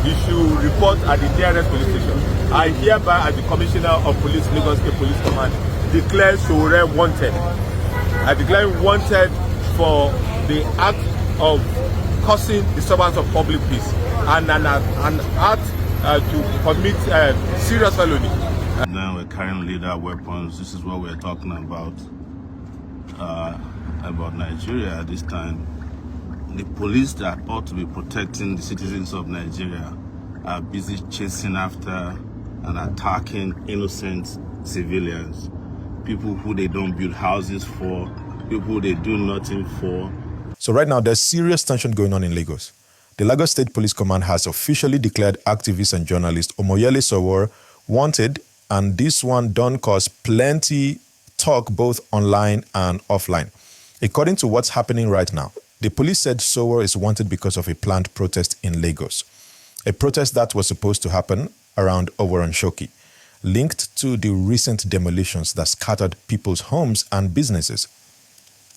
you should report at the nearest police station. I hereby, as the Commissioner of Police, Lagos State Police Command, declare Sowore wanted. I declare him wanted for the act of causing disturbance of public peace and an act to commit serious felony. Now we're carrying lethal weapons. This is what we're talking about Nigeria this time. The police that ought to be protecting the citizens of Nigeria are busy chasing after and attacking innocent civilians, people who they don't build houses for, people they do nothing for. So right now, there's serious tension going on in Lagos. The Lagos State Police Command has officially declared activist and journalist Omoyele Sowore wanted, and this one done cause plenty talk both online and offline. According to what's happening right now, the police said Sowore is wanted because of a planned protest in Lagos, a protest that was supposed to happen around Oworonshoki, linked to the recent demolitions that scattered people's homes and businesses.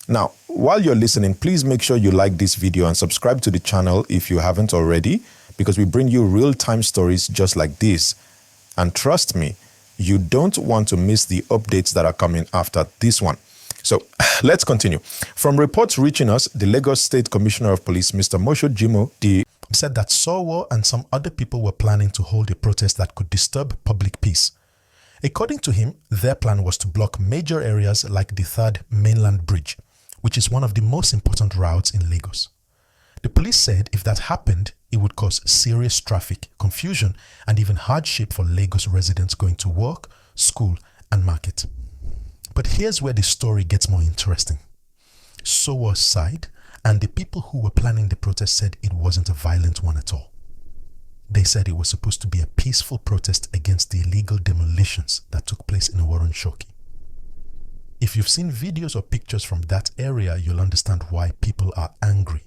Now, while you're listening, please make sure you like this video and subscribe to the channel if you haven't already, because we bring you real-time stories just like this. And trust me, you don't want to miss the updates that are coming after this one. So let's continue. From reports reaching us, the Lagos State Commissioner of Police, Mr. Mosho Jimo, said that Sowore and some other people were planning to hold a protest that could disturb public peace. According to him, their plan was to block major areas like the 3rd Mainland Bridge, which is one of the most important routes in Lagos. The police said if that happened, it would cause serious traffic, confusion, and even hardship for Lagos residents going to work, school, and market. But here's where the story gets more interesting. Sowore's side and the people who were planning the protest said it wasn't a violent one at all. They said it was supposed to be a peaceful protest against the illegal demolitions that took place in Oworonshoki. If you've seen videos or pictures from that area, you'll understand why people are angry.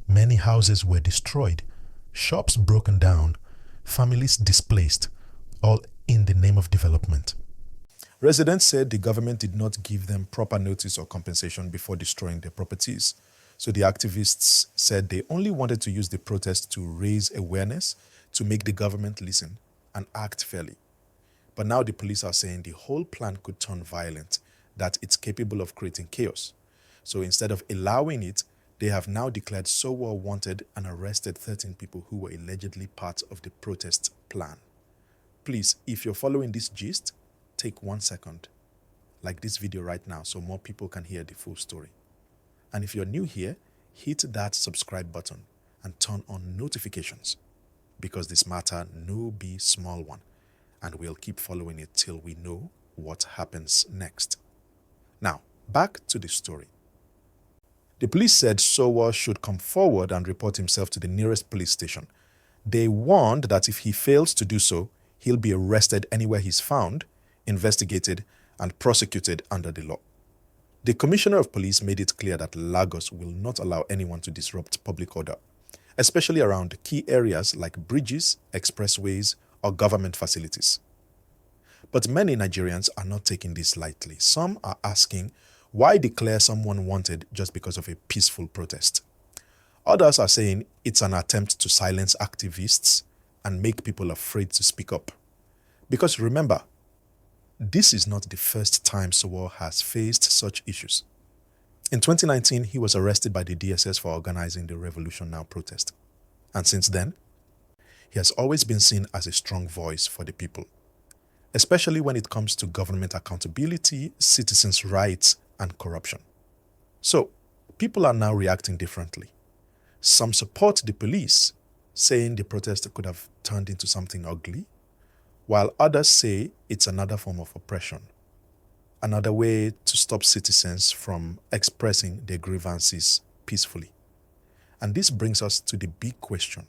Many houses were destroyed, shops broken down, families displaced, all in the name of development. Residents said the government did not give them proper notice or compensation before destroying their properties. So the activists said they only wanted to use the protest to raise awareness, to make the government listen and act fairly. But now the police are saying the whole plan could turn violent, that it's capable of creating chaos. So instead of allowing it, they have now declared Sowore wanted and arrested 13 people who were allegedly part of the protest plan. Please, if you're following this gist, take 1 second, like this video right now, so more people can hear the full story. And if you're new here, hit that subscribe button and turn on notifications, because this matter no be small one, and we'll keep following it till we know what happens next. Now, back to the story. The police said Sowore should come forward and report himself to the nearest police station. They warned that if he fails to do so, he'll be arrested anywhere he's found, investigated, and prosecuted under the law. The Commissioner of Police made it clear that Lagos will not allow anyone to disrupt public order, especially around key areas like bridges, expressways, or government facilities. But many Nigerians are not taking this lightly. Some are asking, why declare someone wanted just because of a peaceful protest? Others are saying it's an attempt to silence activists and make people afraid to speak up. Because remember, this is not the first time Sowore has faced such issues. In 2019, he was arrested by the DSS for organizing the Revolution Now protest. And since then, he has always been seen as a strong voice for the people, especially when it comes to government accountability, citizens' rights, and corruption. So, people are now reacting differently. Some support the police, saying the protest could have turned into something ugly, while others say it's another form of oppression, another way to stop citizens from expressing their grievances peacefully. And this brings us to the big question.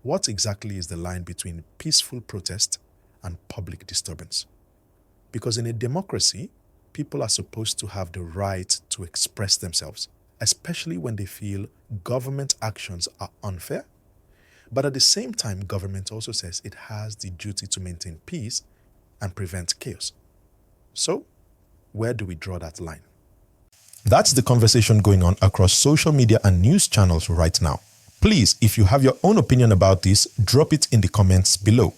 What exactly is the line between peaceful protest and public disturbance? Because in a democracy, people are supposed to have the right to express themselves, especially when they feel government actions are unfair. But at the same time, government also says it has the duty to maintain peace and prevent chaos. So, where do we draw that line? That's the conversation going on across social media and news channels right now. Please, if you have your own opinion about this, drop it in the comments below.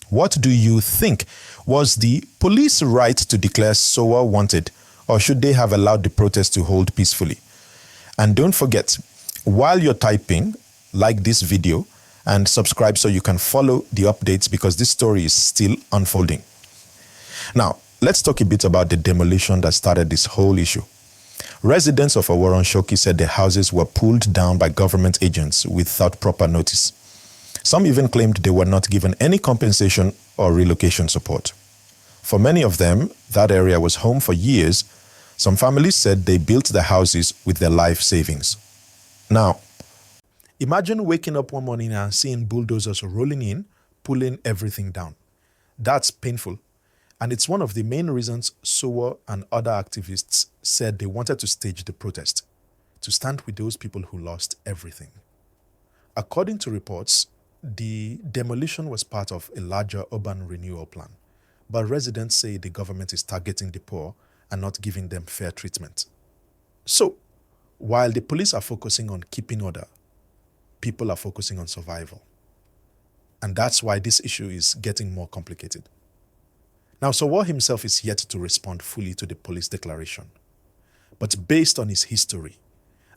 What do you think? Was the police right to declare Sowore wanted, or should they have allowed the protest to hold peacefully? And don't forget, while you're typing, like this video and subscribe so you can follow the updates, because this story is still unfolding. Now, let's talk a bit about the demolition that started this whole issue. Residents of Oworonshoki said their houses were pulled down by government agents without proper notice. Some even claimed they were not given any compensation or relocation support. For many of them, that area was home for years. Some families said they built their houses with their life savings. Now, imagine waking up one morning and seeing bulldozers rolling in, pulling everything down. That's painful. And it's one of the main reasons Sowore and other activists said they wanted to stage the protest, to stand with those people who lost everything. According to reports, the demolition was part of a larger urban renewal plan, but residents say the government is targeting the poor and not giving them fair treatment. So, while the police are focusing on keeping order, people are focusing on survival. And that's why this issue is getting more complicated. Now, Sowore himself is yet to respond fully to the police declaration. But based on his history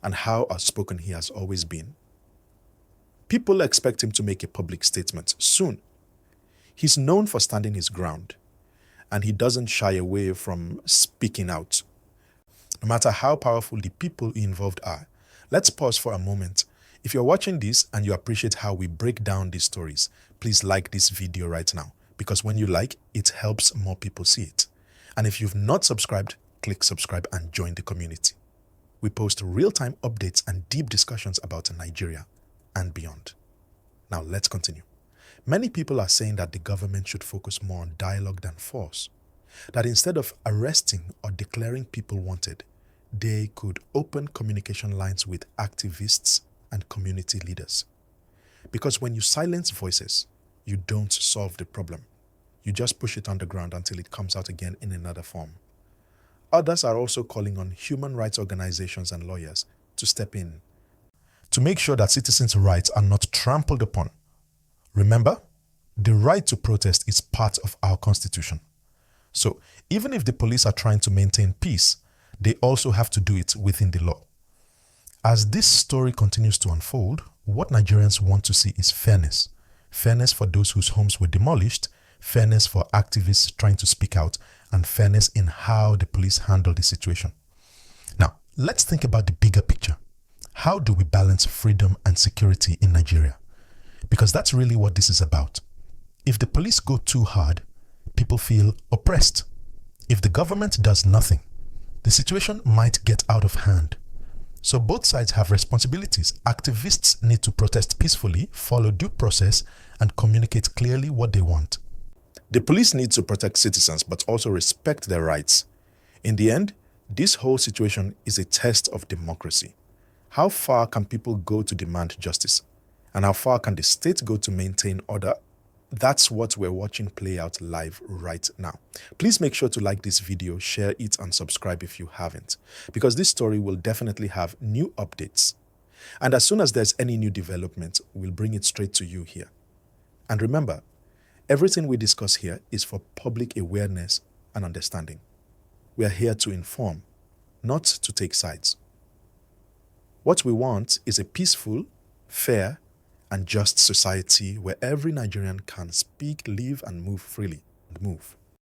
and how outspoken he has always been, people expect him to make a public statement soon. He's known for standing his ground, and he doesn't shy away from speaking out, no matter how powerful the people involved are. Let's pause for a moment. If you're watching this and you appreciate how we break down these stories, please like this video right now, because when you like, it helps more people see it. And if you've not subscribed, click subscribe and join the community. We post real-time updates and deep discussions about Nigeria and beyond. Now let's continue. Many people are saying that the government should focus more on dialogue than force. That instead of arresting or declaring people wanted, they could open communication lines with activists and community leaders. Because when you silence voices, you don't solve the problem. You just push it underground until it comes out again in another form. Others are also calling on human rights organizations and lawyers to step in to make sure that citizens' rights are not trampled upon. Remember, the right to protest is part of our constitution. So even if the police are trying to maintain peace, they also have to do it within the law. As this story continues to unfold, what Nigerians want to see is fairness. Fairness for those whose homes were demolished, fairness for activists trying to speak out, and fairness in how the police handle the situation. Now, let's think about the bigger picture. How do we balance freedom and security in Nigeria? Because that's really what this is about. If the police go too hard, people feel oppressed. If the government does nothing, the situation might get out of hand. So both sides have responsibilities. Activists need to protest peacefully, follow due process, and communicate clearly what they want. The police need to protect citizens, but also respect their rights. In the end, this whole situation is a test of democracy. How far can people go to demand justice? And how far can the state go to maintain order? That's what we're watching play out live right now. Please make sure to like this video, share it, and subscribe if you haven't, because this story will definitely have new updates. And as soon as there's any new development, we'll bring it straight to you here. And remember, everything we discuss here is for public awareness and understanding. We are here to inform, not to take sides. What we want is a peaceful, fair, and just society where every Nigerian can speak, live, and move freely.